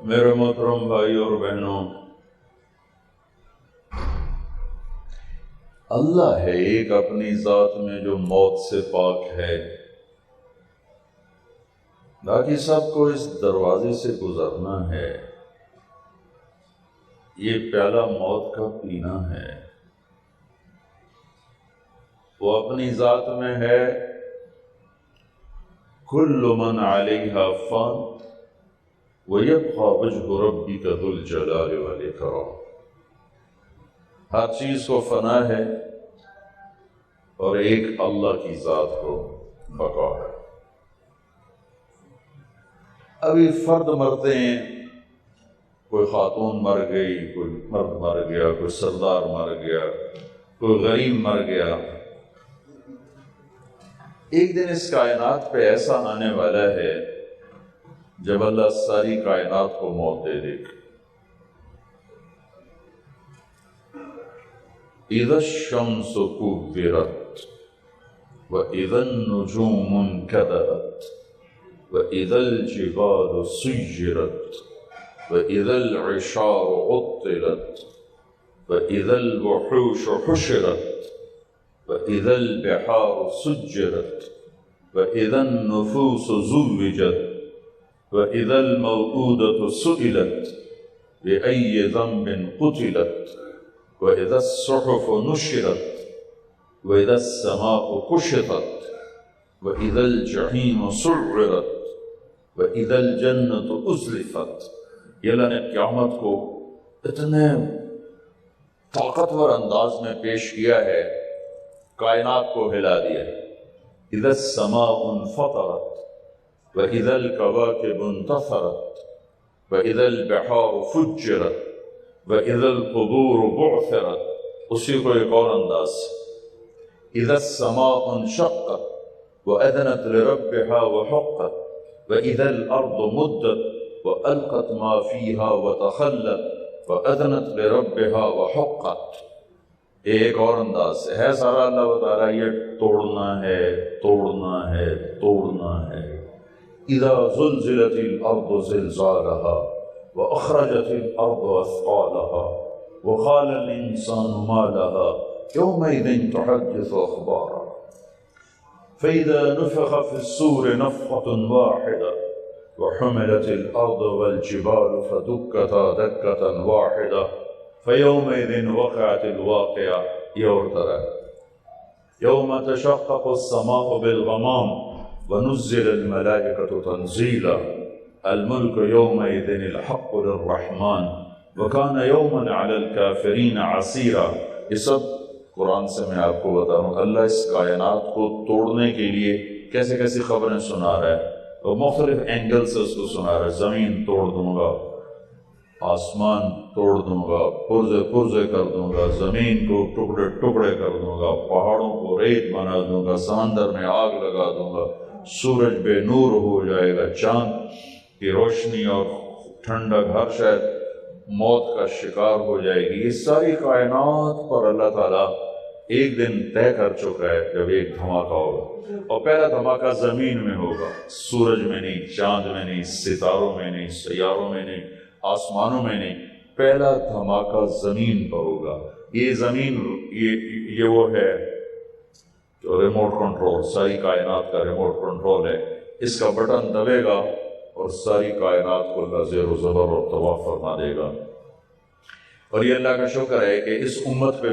میرے محترم بھائی اور بہنوں، اللہ ہے ایک اپنی ذات میں جو موت سے پاک ہے، باقی سب کو اس دروازے سے گزرنا ہے۔ یہ پیالہ موت کا پینا ہے، وہ اپنی ذات میں ہے۔ کل من علیہا فان وَيَبْقَى وَجْهُ رَبِّكَ ذُو الْجَلَالِ وَالْإِكْرَامِ۔ ہر چیز کو فنا ہے اور ایک اللہ کی ذات کو بقا ہے۔ ابھی فرد مرتے ہیں، کوئی خاتون مر گئی، کوئی مرد مر گیا، کوئی سردار مر گیا، کوئی غریب مر گیا۔ ایک دن اس کائنات پہ ایسا آنے والا ہے جب اللہ ساری کائنات کو موت دے دے گا۔ اذا الشمس كورت واذا النجوم انكدرت واذا الجبال سيرت واذا العشار عطلت واذا الوحوش حشرت واذا البحار سجرت واذا النفوس زوجت وَإِذَا الْمَوْءُودَةُ سُئِلَتْ بِأَيِّ ذَنبٍ قُتِلَتْ وَإِذَا الصُّحُفُ نُشِرَتْ وَإِذَا السَّمَاءُ كُشِطَتْ وَإِذَا الْجَحِيمُ سُعِّرَتْ وَإِذَا الْجَنَّةُ أُزْلِفَتْ۔ یہ اللہ نے قیامت کو اتنے طاقتور انداز میں پیش کیا ہے، کائنات کو ہلا دیا۔ اِذَا السَّمَاءُ انفطرت وَإِذَا الْكَوَاكِبُ انتَثَرَتْ وَإِذَا الْبِحَارُ فُجِّرَتْ وَإِذَا الْقُبُورُ بُعْثِرَتْ۔ اسی کو ایک اور انداز، اِذَا السَّمَاءُ انشَقَّتْ وَأَذْنَتْ لِرَبِّهَا وَحُقَّتْ وَإِذَا الْأَرْضُ مُدَّتْ وَأَلْقَتْ مَا فِيهَا وَتَخَلَّتْ وَأَذْنَتْ لِرَبِّهَا وَحُقَّتْ۔ ایک اور انداز ہے سارا اللہ بتا رہا ہے، یہ توڑنا ہے، توڑنا ہے، توڑنا ہے۔ اذا زلزلت الارض زلزالها واخرجت الارض اثقالها وقال الانسان ما لها يومئذ تحدث اخبارها فاذا نفخ في الصور نفخة واحدة وحملت الارض والجبال فدكتا دكة واحدة فيومئذ وقعت الواقعة۔ یہ اور طرح يوم تشقق السماء بالغمام وَنُزِّلَ الْمَلَائِكَةُ تَنزِيلًا الْمُلْكُ يَوْمَئِذٍ الْحَقُّ لِلرَّحْمَنِ وَكَانَ يَوْمًا عَلَى الْكَافِرِينَ عَسِيرًا۔ یہ سب قرآن سے میں آپ کو بتا رہا ہوں۔ اللہ اس کائنات کو توڑنے کے لیے کیسے کیسی خبریں سنا رہا ہے، اور مختلف اینگل سے اس کو سنا رہا ہے۔ زمین توڑ دوں گا، آسمان توڑ دوں گا، پرزے پرزے کر دوں گا، زمین کو ٹکڑے ٹکڑے کر دوں گا، پہاڑوں کو ریت بنا دوں گا، سمندر میں آگ لگا دوں گا، سورج بے نور ہو جائے گا، چاند کی روشنی اور ٹھنڈک ہر شاید موت کا شکار ہو جائے گی۔ یہ ساری کائنات پر اللہ تعالیٰ ایک دن طے کر چکا ہے جب ایک دھماکہ ہوگا، اور پہلا دھماکہ زمین میں ہوگا، سورج میں نہیں، چاند میں نہیں، ستاروں میں نہیں، سیاروں میں نہیں، آسمانوں میں نہیں، پہلا دھماکہ زمین پر ہوگا۔ یہ زمین یہ وہ ہے جو ریموٹ کنٹرول، ساری کائنات کا ریموٹ کنٹرول ہے۔ اس کا بٹن دبے گا اور ساری کائنات کو اللہ زیر و زبر اور تباہ فرما دے گا۔ اور یہ اللہ کا شکر ہے کہ اس امت پہ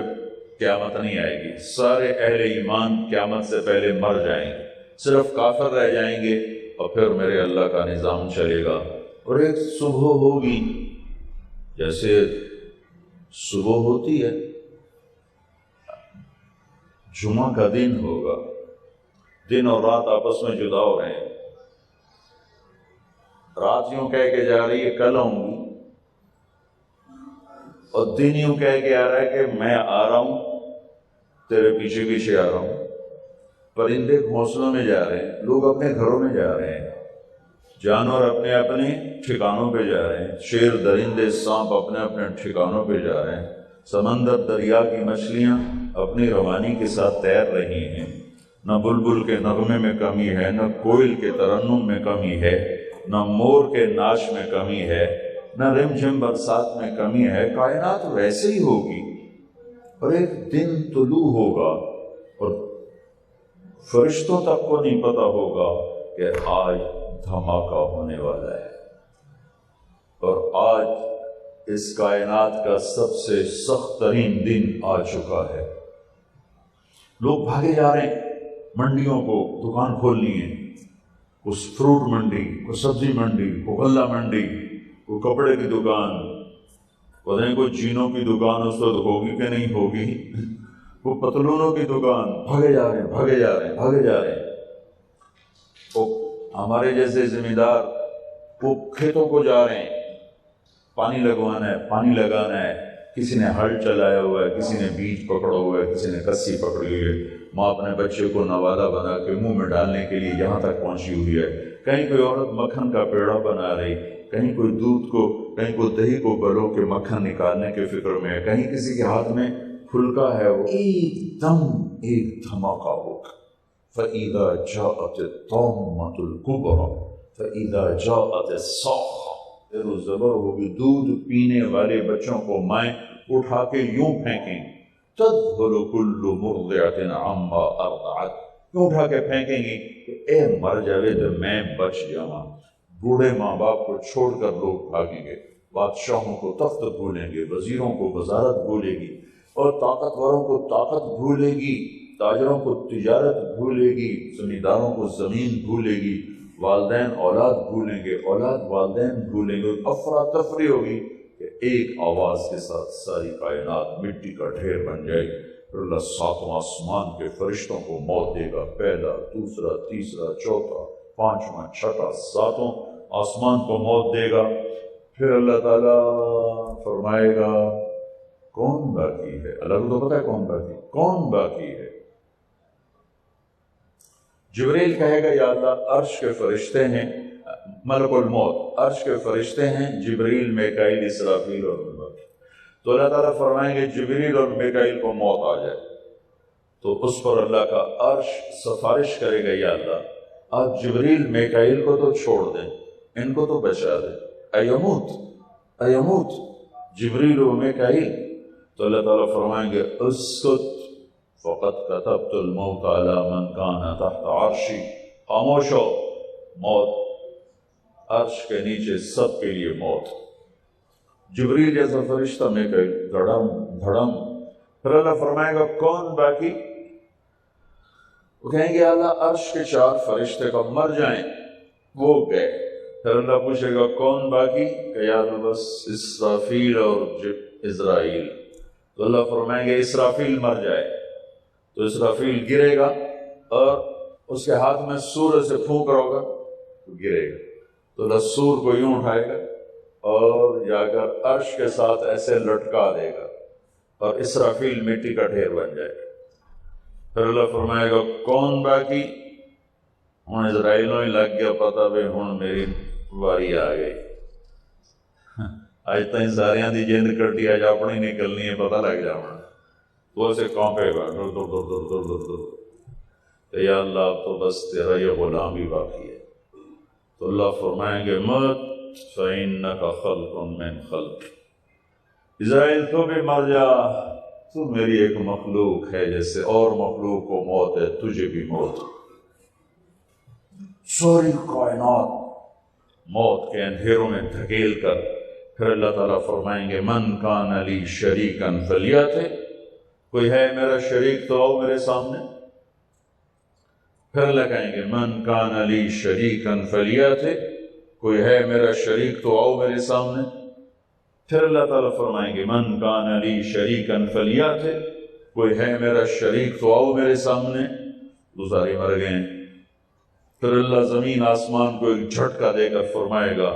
قیامت نہیں آئے گی، سارے اہل ایمان قیامت سے پہلے مر جائیں گے، صرف کافر رہ جائیں گے، اور پھر میرے اللہ کا نظام چلے گا۔ اور ایک صبح ہوگی، جیسے صبح ہوتی ہے، جمعہ کا دن ہوگا، دن اور رات آپس میں جدا ہو رہے ہیں۔ رات یوں کہہ کے جا رہی ہے کل آؤں گی، اور دن یوں کہہ کے آ رہا ہے کہ میں آ رہا ہوں، تیرے پیچھے پیچھے آ رہا ہوں۔ پرندے گھونسلوں میں جا رہے ہیں، لوگ اپنے گھروں میں جا رہے ہیں، جانور اپنے اپنے ٹھکانوں پہ جا رہے ہیں، شیر درندے سانپ اپنے اپنے ٹھکانوں پہ جا رہے ہیں، سمندر دریا کی مچھلیاں اپنی روانی کے ساتھ تیر رہی ہیں۔ نہ بلبل کے نغمے میں کمی ہے، نہ کوئل کے ترنم میں کمی ہے، نہ مور کے ناچ میں کمی ہے، نہ رم جھم برسات میں کمی ہے، کائنات ویسے ہی ہوگی، اور ایک دن طلوع ہوگا اور فرشتوں تک کو نہیں پتا ہوگا کہ آج دھماکہ ہونے والا ہے، اور آج اس کائنات کا سب سے سخت ترین دن آ چکا ہے۔ لوگ بھاگے جا رہے ہیں منڈیوں کو، دکان کھولنی ہے، کچھ فروٹ منڈی، کوئی سبزی منڈی، کوئی غلہ منڈی، کوئی کپڑے کی دکان، پتہ نہیں کوئی جینوں کی دکان اس وقت ہوگی کہ نہیں ہوگی، وہ پتلونوں کی دکان، بھاگے جا رہے ہیں بھاگے جا رہے ہیں بھاگے جا رہے ہیں۔ وہ ہمارے جیسے ذمہ دار وہ کھیتوں کو جا رہے ہیں، پانی لگوانا ہے، پانی لگانا ہے، کسی نے ہل چلایا ہوا ہے، کسی نے بیج پکڑا ہوا ہے، کسی نے کسی پکڑی ہوئی ہے، ماں اپنے بچے کو نوالا بنا کے منہ میں ڈالنے کے لیے یہاں تک پہنچی ہوئی ہے، کہیں کوئی عورت مکھن کا پیڑا بنا رہی، کہیں کوئی دودھ کو، کہیں کوئی دہی کو گلو کے مکھن نکالنے کے فکر میں ہے، کہیں کسی کے ہاتھ میں پھلکا ہے، وہ ایک دم ایک دھماکہ ہوگا۔ فَإِذَا جَاءَتِ الطَّامَّةُ الْكُبْرَىٰ فَإِذَا جَاءَتِ الصَّاخَّةُ، پھر وہ زبر ہوگی، دودھ پینے والے بچوں کو مائیں اٹھا کے یوں پھینکیں، تَذْهَلُ كُلُّ مُرْضِعَةٍ عَمَّا أَرْضَعَتْ، یوں اٹھا کے پھینکیں گی کہ اے مر جاوے تو میں بچ جاواں۔ بوڑھے ماں باپ کو چھوڑ کر لوگ بھاگیں گے، بادشاہوں کو تخت بھولیں گے، وزیروں کو وزارت بھولے گی، اور طاقتوروں کو طاقت بھولے گی، تاجروں کو تجارت بھولے گی، زمینداروں کو زمین بھولے گی، والدین اولاد بھولیں گے، اولاد والدین بھولیں گے، افراتفری ہوگی کہ ایک آواز کے ساتھ ساری کائنات مٹی کا ڈھیر بن جائے گی۔ پھر اللہ ساتواں آسمان کے فرشتوں کو موت دے گا، پہلا، دوسرا، تیسرا، چوتھا، پانچواں، چھٹا، ساتوں آسمان کو موت دے گا۔ پھر اللہ تعالیٰ فرمائے گا کون باقی ہے؟ اللہ کو تو پتا ہے کون باقی ہے، کون باقی ہے؟ جبریل کہے گا یا اللہ عرش کے فرشتے ہیں، ملک الموت عرش کے فرشتے ہیں، جبریل، میکائیل، اسرافیل اور ملک۔ تو اللہ تعالیٰ فرمائیں گے جبریل اور میکائیل کو موت آ جائے، تو اس پر اللہ کا عرش سفارش کرے گا یا اللہ آپ جبریل میکائیل کو تو چھوڑ دیں، ان کو تو بچا دیں، ایموت جبریل و میکائیل۔ تو اللہ تعالیٰ فرمائیں گے اسکت فقد كتبت الموت على من كان تحت عرشی، خاموش ہو، موت عرش کے نیچے سب کے لیے موت۔ جبریل جیسا فرشتہ میکائیل، دھڑم دھڑم۔ پھر اللہ فرمائے گا کون باقی؟ وہ کہیں گے اللہ عرش کے 4 فرشتے کا مر جائیں، وہ گئے۔ پھر اللہ پوچھے گا کون باقی؟ کہ یا اللہ بس اسرافیل اور اسرائیل۔ تو اللہ فرمائیں گے اسرافیل مر جائے، تو اسرافیل گرے گا اور اس کے ہاتھ میں سور سے پھونک رہا ہوگا تو گرے گا، تو اللہ سور کو یوں اٹھائے گا اور جا کر عرش کے ساتھ ایسے لٹکا دے گا اور اسرافیل مٹی کا ڈھیر بن جائے گا۔ پھر اللہ فرمائے گا کون باقی؟ ہوں اسرائیلوں ہی لگ گیا پتا بھی ہوں میری واری آ گئی، اج تائیں ساریاں دی جند کٹی، اج اپنی نکلنی ہے، پتہ لگ جانا، تو اسے کانپے گا در در در در در در در، کہ یا اللہ تو بس تیرا یہ غلام ہی باقی ہے۔ تو اللہ فرمائیں گے مت فَإِنَّكَ خَلْقٌ مِّن خَلْقِ، اسرائیل تو بھی مر جا، تو میری ایک مخلوق ہے، جیسے اور مخلوق کو موت ہے تجھے بھی موت۔ ساری کائنات موت کے اندھیروں میں دھکیل کر پھر اللہ تعالیٰ فرمائیں گے من کان لی شریکا فلیأتِ، کوئی ہے میرا شریک تو آؤ میرے سامنے۔ پھر اللہ کہیں گے من کان لی شریکا فلیأتِ، کوئی ہے میرا شریک تو آؤ میرے سامنے۔ پھر اللہ تعالیٰ فرمائیں گے من کان لی شریکا فلیأتِ، کوئی ہے میرا شریک تو آؤ میرے سامنے۔ تو سارے مر گئے ہیں۔ پھر اللہ زمین آسمان کو ایک جھٹکا دے کر فرمائے گا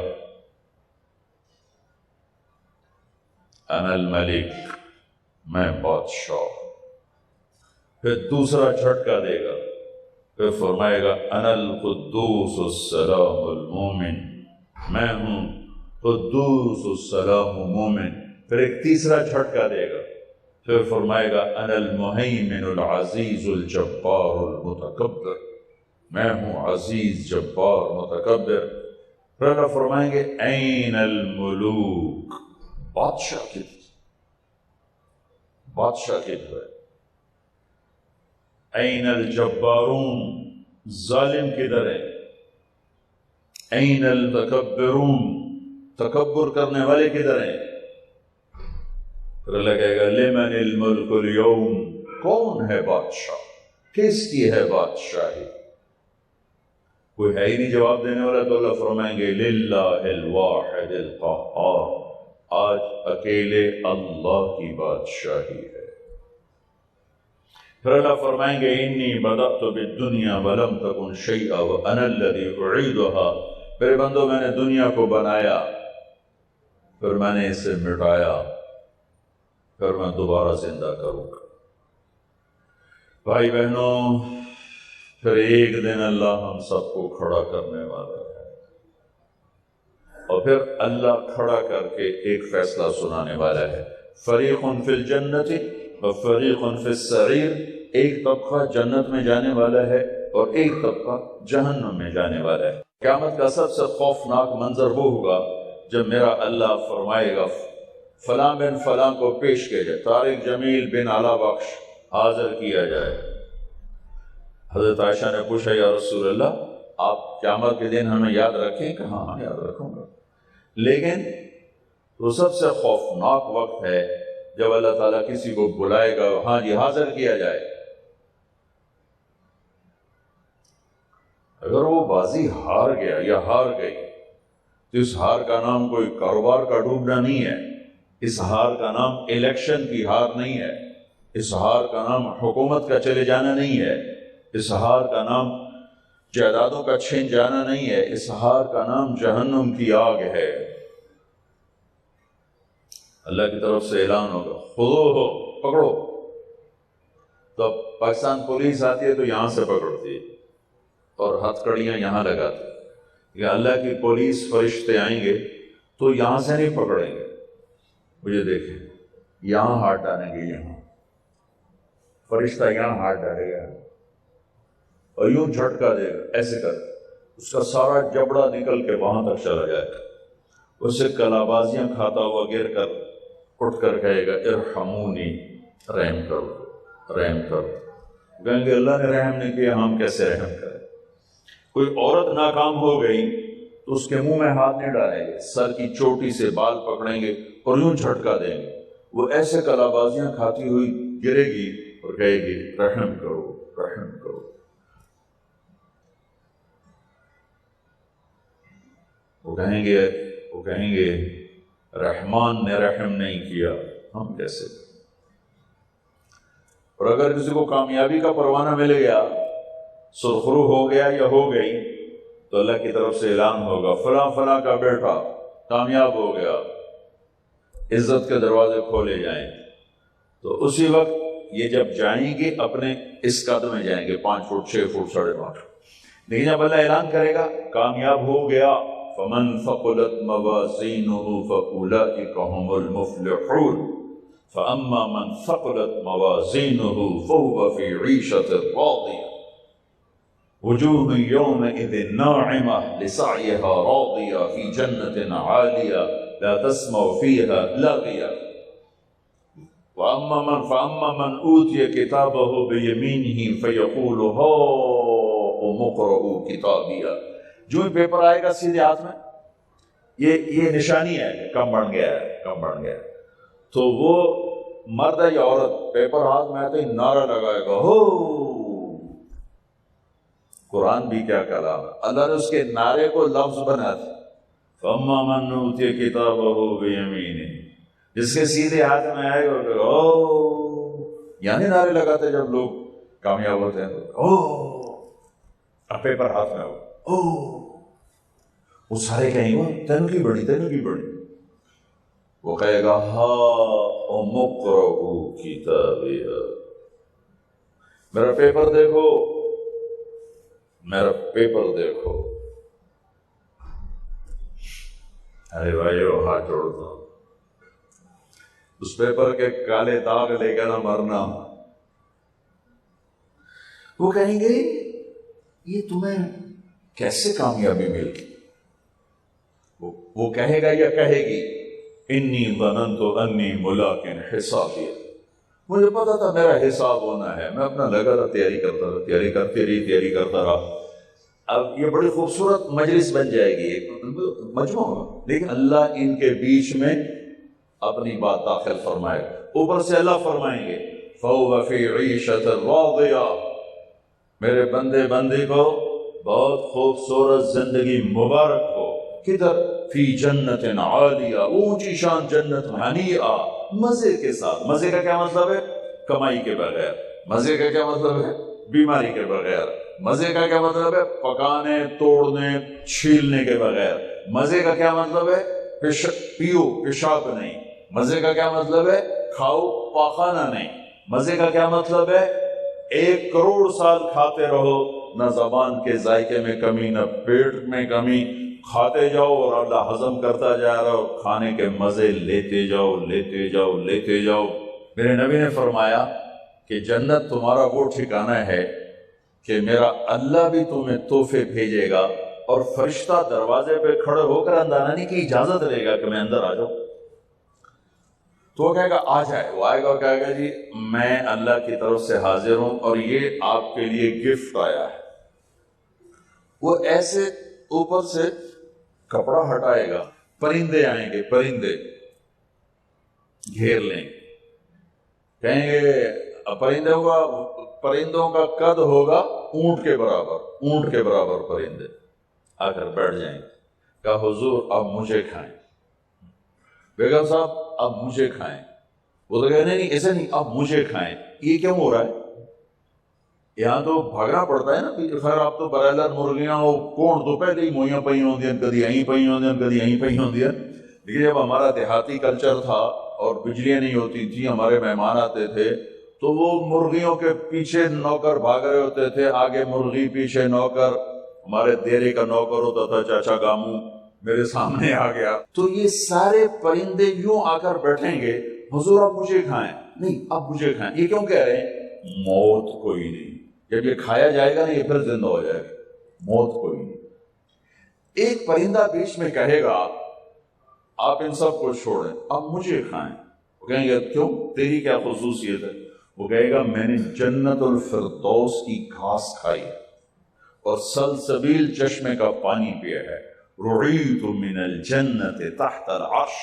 انا الملک، میں بادشاہ۔ پھر دوسرا جھٹکا دے گا، پھر فرمائے گا انا القدوس السلام المومن، میں ہوں قدوس السلام مومن۔ پھر ایک تیسرا جھٹکا دے گا، پھر فرمائے گا انا المہیمن العزیز الجبار المتکبر، میں ہوں عزیز جبار متکبر۔ پھر اللہ فرمائیں گے این الملوک، بادشاہ کدھر، بادشاہ کدھر ہے؟ این الجبارون، ظالم کدھر ہے؟ این المتکبرون، تکبر کرنے والے کدھر ہیں؟ پھر اللہ کہے گا لمن الملک اليوم، کون ہے بادشاہ، کس کی ہے بادشاہی؟ کوئی ہے ہی نہیں جواب دینے والا، تو اللہ فرمائیں گے للہ الواحد القہار، آج اکیلے اللہ کی بادشاہی ہے۔ پھر اللہ فرمائیں گے انی بدأت بالدنیا ولم تکن شیئا وانا الذی اعیدها، میرے بندو میں نے دنیا کو بنایا، پھر میں نے اسے مٹایا، پھر میں دوبارہ زندہ کروں گا۔ بھائی بہنوں، پھر ایک دن اللہ ہم سب کو کھڑا کرنے والا ہے، اور پھر اللہ کھڑا کر کے ایک فیصلہ سنانے والا ہے، فریق فی الجنت و فریق فی السعیر، ایک طبقہ جنت میں جانے والا ہے اور ایک طبقہ جہنم میں جانے والا ہے۔ قیامت کا سب سے خوفناک منظر وہ ہوگا جب میرا اللہ فرمائے گا فلاں بن فلاں کو پیش کیا جائے، طارق جمیل بن اعلیٰ بخش حاضر کیا جائے۔ حضرت عائشہ نے پوچھا یا رسول اللہ آپ قیامت کے دن ہمیں یاد رکھیں؟ کہ ہاں یاد رکھوں گا، لیکن وہ سب سے خوفناک وقت ہے جب اللہ تعالیٰ کسی کو بلائے گا، ہاں جی حاضر کیا جائے۔ اگر وہ بازی ہار گیا یا ہار گئی تو اس ہار کا نام کوئی کاروبار کا ڈوبنا نہیں ہے، اس ہار کا نام الیکشن کی ہار نہیں ہے، اس ہار کا نام حکومت کا چلے جانا نہیں ہے، اس ہار کا نام جائیدادوں کا چھین جانا نہیں ہے، اس ہار کا نام جہنم کی آگ ہے۔ اللہ کی طرف سے اعلان ہوگا خذوہ، پکڑو، تو پاکستان پولیس آتی ہے تو یہاں سے پکڑتی ہے اور ہتھ کڑیاں یہاں لگاتے ہیں، کہ اللہ کی پولیس فرشتے آئیں گے تو یہاں سے نہیں پکڑیں گے، مجھے دیکھیں یہاں ہاتھ ڈالیں گے، یہاں فرشتہ یہاں ہاتھ ڈالے گا اور یوں جھٹکا دے گا، ایسے کر اس کا سارا جبڑا نکل کے وہاں تک چلا جائے گا، اسے کلابازیاں کھاتا ہوا گر کر اٹھ کر کہے گا ارحمونی، رحم کرو، رحم کرو۔ کہیں گے اللہ نے رحم نہیں کیا، ہم کیسے رحم کریں؟ کوئی عورت ناکام ہو گئی تو اس کے منہ میں ہاتھ نہیں ڈالیں گے، سر کی چوٹی سے بال پکڑیں گے اور یوں جھٹکا دیں گے، وہ ایسے کلابازیاں کھاتی ہوئی گرے گی اور کہے گی رحم کرو، رحم کرو۔ وہ کہیں گے رحمان نے رحم نہیں کیا، ہم کیسے؟ اور اگر کسی کو کامیابی کا پروانہ مل گیا، سرخرو ہو گیا یا ہو گئی، تو اللہ کی طرف سے اعلان ہوگا فلاں فلاں کا بیٹا کامیاب ہو گیا، عزت کے دروازے کھولے جائیں۔ تو اسی وقت یہ جب جائیں گے اپنے اس قد میں جائیں گے، 5 فٹ 6 فٹ 8.5، لیکن جب اللہ اعلان کرے گا کامیاب ہو گیا فمن ثقلت موازینہ فاولئک هم المفلحون فاما من ثقلت موازینہ فهو فی عیشۃ راضیہ وجوہ یومئذ ناعمہ لسعیہا راضیہ فی جنت عالیہ لا تسمع فیہا لاغیہ فاما من اوتی کتابہ بیمینہ فیقول ہاؤم اقرؤوا کتابیہ، جو ہی پیپر آئے گا سیدھے ہاتھ میں، یہ نشانی ہے کہ کم بڑھ گیا ہے، کم بڑھ گیا ہے، تو وہ مرد ہے یا عورت پیپر ہاتھ میں آتے ہی نعرہ لگائے گا ہو۔ قرآن بھی کیا کلام ہے، اللہ نے اس کے نعرے کو لفظ بنا دیا، فَأَمَّا مَنْ أُوتِيَ كِتَابَهُ بِيَمِينِهِ، جس کے سیدھے ہاتھ میں آئے گا او، یعنی نعرے لگاتے جب لوگ کامیاب ہوتے ہیں او، اب پیپر ہاتھ میں ہو، او، وہ سارے کہیں گے تینوں کی بڑی، تینوں کی بڑی، وہ کہے گا ہاؤم اقرؤوا کتابیہ، میرا پیپر دیکھو، میرا پیپر دیکھو۔ ارے بھائیو ہاتھ جوڑ دو، اس پیپر کے کالے داغ لے کے نہ مرنا۔ وہ کہیں گے یہ تمہیں کیسے کامیابی مل گئی؟ وہ کہے گا یا کہے گی انی ظننت انی ملاقٍ حسابی، مجھے پتا تھا میرا حساب ہونا ہے، میں اپنا لگا تھا تیاری کرتا رہا، تیاری کرتا رہا۔ اب یہ بڑی خوبصورت مجلس بن جائے گی، مجموعہ، لیکن اللہ ان کے بیچ میں اپنی بات داخل فرمائے گا۔ اوپر سے اللہ فرمائیں گے فَهُوَ فِي عِيشَةٍ رَاضِيَةٍ، میرے بندے بندی کو بہت خوبصورت زندگی مبارک ہو۔ کدھر؟ فی جنت عالیہ، اونچی شان جنت، ہنیئا، مزے کے ساتھ۔ مزے کا کیا مطلب ہے؟ کمائی کے بغیر۔ مزے کا کیا مطلب ہے؟ بیماری کے بغیر۔ مزے کا کیا مطلب ہے؟ پکانے، توڑنے، چھیلنے کے بغیر۔ مزے کا کیا مطلب ہے؟ پیو، پیشاب نہیں۔ مزے کا کیا مطلب ہے؟ کھاؤ، پاخانہ نہیں۔ مزے کا کیا مطلب ہے؟ 1 کروڑ سال کھاتے رہو، نہ زبان کے ذائقے میں کمی، نہ پیٹ میں کمی، کھاتے جاؤ اور اللہ ہضم کرتا جا رہا ہو، کھانے کے مزے لیتے جاؤ، لیتے جاؤ، لیتے جاؤ۔ میرے نبی نے فرمایا کہ جنت تمہارا وہ ٹھکانہ ہے کہ میرا اللہ بھی تمہیں تحفے بھیجے گا، اور فرشتہ دروازے پہ کھڑے ہو کر اندر آنے کی اجازت لے گا کہ میں اندر آ جاؤں، تو وہ کہے گا آ جائے۔ وہ آئے گا اور کہے گا جی میں اللہ کی طرف سے حاضر ہوں اور یہ آپ کے لیے گفٹ آیا ہے۔ وہ ایسے اوپر سے کپڑا ہٹائے گا، پرندے آئیں گے، پرندے گھیر لیں گے، کہیں گے پرندوں کا قد ہوگا اونٹ کے برابر، اونٹ کے برابر پرندے آ کر بیٹھ جائیں گے، کہا حضور اب مجھے کھائیں، بیگم صاحب اب مجھے کھائیں۔ وہ تو کہے نہیں ایسے نہیں، اب مجھے کھائیں۔ یہ کیوں ہو رہا ہے؟ یہاں تو بھاگنا پڑتا ہے نا، خیر آپ تو برائلر مرغیاں ہو، کون تو پہلے ہی موئیاں پئی ہوندی ہیں، کدی یہیں پئی ہوندی ہیں، کدی یہیں پئی ہوندی ہیں۔ لیکن جب ہمارا دیہاتی کلچر تھا اور بجلیاں نہیں ہوتی تھی، ہمارے مہمان آتے تھے تو وہ مرغیوں کے پیچھے نوکر بھاگ رہے ہوتے تھے، آگے مرغی پیچھے نوکر۔ ہمارے دیرے کا نوکر ہوتا تھا چاچا گامو، میرے سامنے آ گیا، تو یہ سارے پرندے یوں آ کر بیٹھیں گے حضور اب مجھے کھائیں، نہیں اب مجھے کھائیں۔ یہ کیوں کہہ رہے ہیں؟ موت کوئی نہیں، جب یہ کھایا جائے گا نا یہ پھر زندہ ہو جائے گا، موت کوئی نہیں۔ ایک پرندہ بیچ میں کہے گا آپ ان سب کو چھوڑیں، اب مجھے کھائیں۔ وہ کہیں گے کیوں؟ تیری کیا خصوصیت ہے؟ وہ کہے گا میں نے جنت الفردوس کی گھاس کھائی اور سلسبیل چشمے کا پانی پیا ہے۔ رعیت من الجنت تحت العرش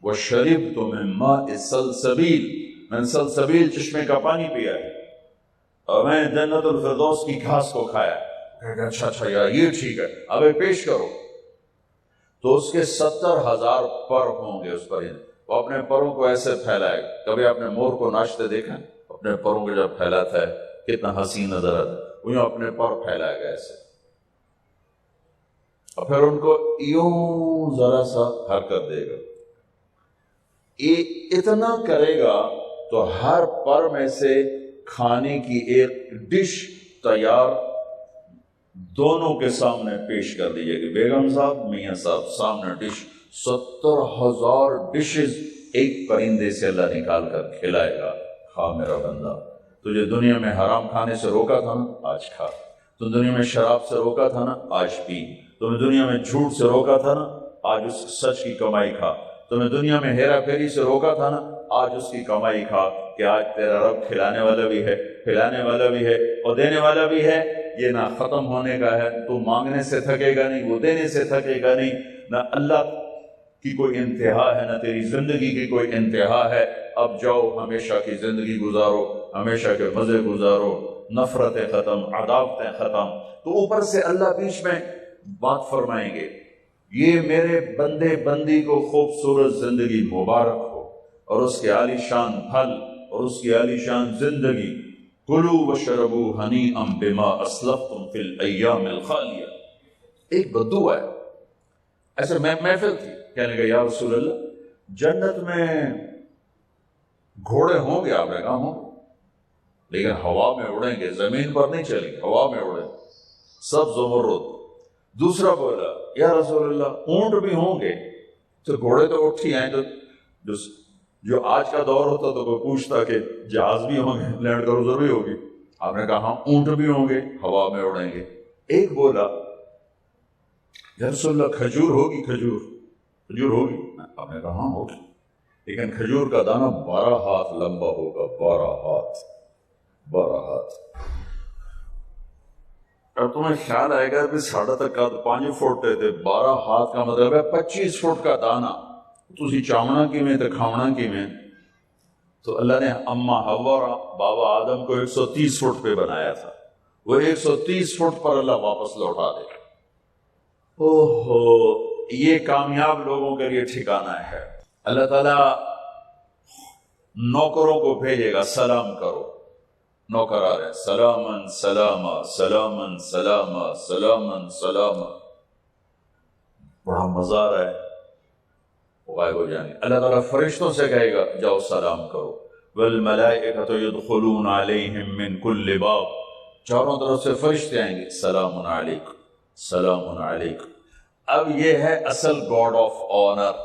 وشربت من ماء سلسبیل، میں سلسبیل چشمے کا پانی پیا ہے اور میں جنت الفردوس کی گھاس کو کھایا۔ اچھا یار یہ ٹھیک ہے، اب پیش کرو۔ تو اس کے 70,000 پر ہوں گے اس پرندے، وہ اپنے پروں کو ایسے پھیلائے گا۔ کبھی آپ نے مور کو ناچتے دیکھا؟ اپنے پروں کو جب پھیلاتا ہے کتنا حسین نظر آتا ہے، وہ یوں اپنے پر پھیلائے گا ایسے، اور پھر ان کو یوں ذرا سا حرکت دے گا، اتنا کرے گا تو ہر پر میں سے کھانے کی ایک ڈش تیار دونوں کے سامنے پیش کر دی جائے گی۔ بیگم صاحب، میاں صاحب، سامنے ڈش، 70,000 ڈشز ایک پرندے سے اللہ نکال کر کھلائے گا۔ کھا میرا بندہ، تجھے دنیا میں حرام کھانے سے روکا تھا نا، آج کھا۔ تو دنیا میں شراب سے روکا تھا نا، آج پی۔ تمہیں دنیا میں جھوٹ سے روکا تھا نا، آج اس سچ کی کمائی کھا۔ تمہیں دنیا میں ہیرا پھیری سے روکا تھا نا، آج اس کی کمائی کھا، کہ آج تیرا رب کھلانے والا بھی ہے، پھلانے والا بھی ہے اور دینے والا بھی ہے۔ یہ نہ ختم ہونے کا ہے، تو مانگنے سے تھکے گا نہیں، وہ دینے سے تھکے گا نہیں۔ نہ اللہ کی کوئی انتہا ہے، نہ تیری زندگی کی کوئی انتہا ہے۔ اب جاؤ ہمیشہ کی زندگی گزارو، ہمیشہ کے مزے گزارو، نفرتیں ختم، عداوتیں ختم۔ تو اوپر سے اللہ بیچ میں بات فرمائیں گے، یہ میرے بندے بندی کو خوبصورت زندگی مبارک ہو، اور اس کے عالی شان پھل اور اس کی عالی شان زندگی۔ کلوا واشربوا ہنیئا بما اسلفتم فی الایام الخالیہ۔ ایک بدو ہے، ایسے محفل تھی، کہنے لگا یا رسول اللہ جنت میں گھوڑے ہوں گے؟ آپ نے کہا ہوں، لیکن ہوا میں اڑیں گے، زمین پر نہیں چلیں گے، ہوا میں اڑیں گے، سب زمرد۔ دوسرا بولا یا رسول اللہ اونٹ بھی ہوں گے؟ تو گھوڑے تو اٹھ ہی آئیں، تو جو آج کا دور ہوتا تو کوئی پوچھتا کہ جہاز بھی ہوں گے، لینڈ کروزر بھی ہوگی؟ آپ نے کہا ہاں اونٹ بھی ہوں گے، ہوا میں اڑیں گے۔ ایک بولا یا رسول اللہ کھجور ہوگی؟ کھجور؟ کھجور ہوگی؟ آپ نے کہا ہاں ہوگی، لیکن کھجور کا دانہ 12 ہاتھ لمبا ہوگا، 12 ہاتھ، 12 ہاتھ۔ اب تمہیں خیال آئے گا کہ 3.5 5 فٹ تھے، 12 ہاتھ کا مطلب ہے 25 فٹ کا دانہ، تسی چامنا کی میں تے کھاونا کی میں۔ تو اللہ نے اماں حوا اور بابا آدم کو 130 فٹ پہ بنایا تھا، وہ 130 فٹ پر اللہ واپس لوٹا دے۔ اوہو، یہ کامیاب لوگوں کے لیے ٹھکانہ ہے۔ اللہ تعالیٰ نوکروں کو بھیجے گا، سلام کرو، نوکر آ رہے ہیں، سلامن سلاما سلامن سلاما سلامن سلاما، بڑا مزہ آ رہا ہے، وہ غائب ہو جائیں گے۔ اللہ تعالیٰ فرشتوں سے کہے گا جاؤ سلام کرو، والملائکۃ یدخلون علیہم من کل باب، چاروں طرف سے فرشتے آئیں گے، سلام علیکم سلام علیکم۔ اب یہ ہے اصل گاڈ آف آنر۔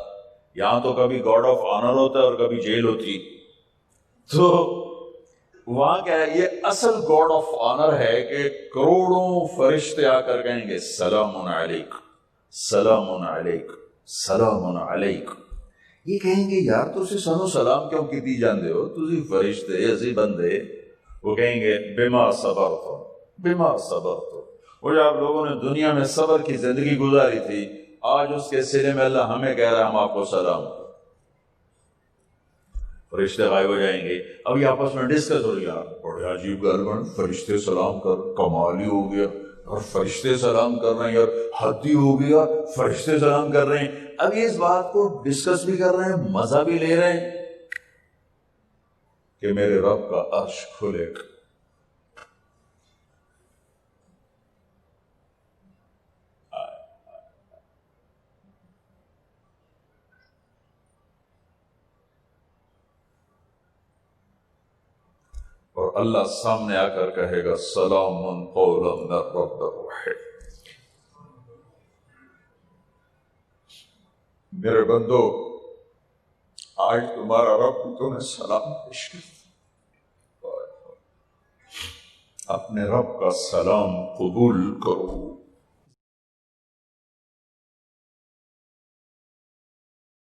یہاں تو کبھی گاڈ آف آنر ہوتا ہے اور کبھی جیل ہوتی، تو وہاں کیا ہے، یہ اصل گاڈ آف آنر ہے کہ کروڑوں فرشتے آ کر کہیں گے سلام علیکم سلام علیکم سلام علیکم۔ یہ کہیں گے یار تسی سانو سلام کیوں کیتی جاندے ہو، تسی فرشتے اسی بندے۔ وہ کہیں گے بما صبرتم بما صبرتم، وہ جب لوگوں نے دنیا میں صبر کی زندگی گزاری تھی، آج اس کے سلے میں اللہ ہمیں کہہ رہا ہے ہم آپ کو سلام۔ فرشتے غائب ہو جائیں گے، اب یہ آپس میں ڈسکس ہو گیا، بڑے عجیب گل بن، فرشتے سلام کر، کمال ہی ہو گیا، اور فرشتے سلام کر رہے ہیں یار، حد ہی ہو گیا، فرشتے سلام کر رہے ہیں۔ اب یہ اس بات کو ڈسکس بھی کر رہے ہیں، مزہ بھی لے رہے ہیں کہ میرے رب کا عرش کھلے گا۔ اور اللہ سامنے آ کر کہے گا سلام قولا من رب الرحیم۔ میرے بندو، آج تمہارا رب تمہیں سلام پیش کرتا، اپنے رب کا سلام قبول کرو۔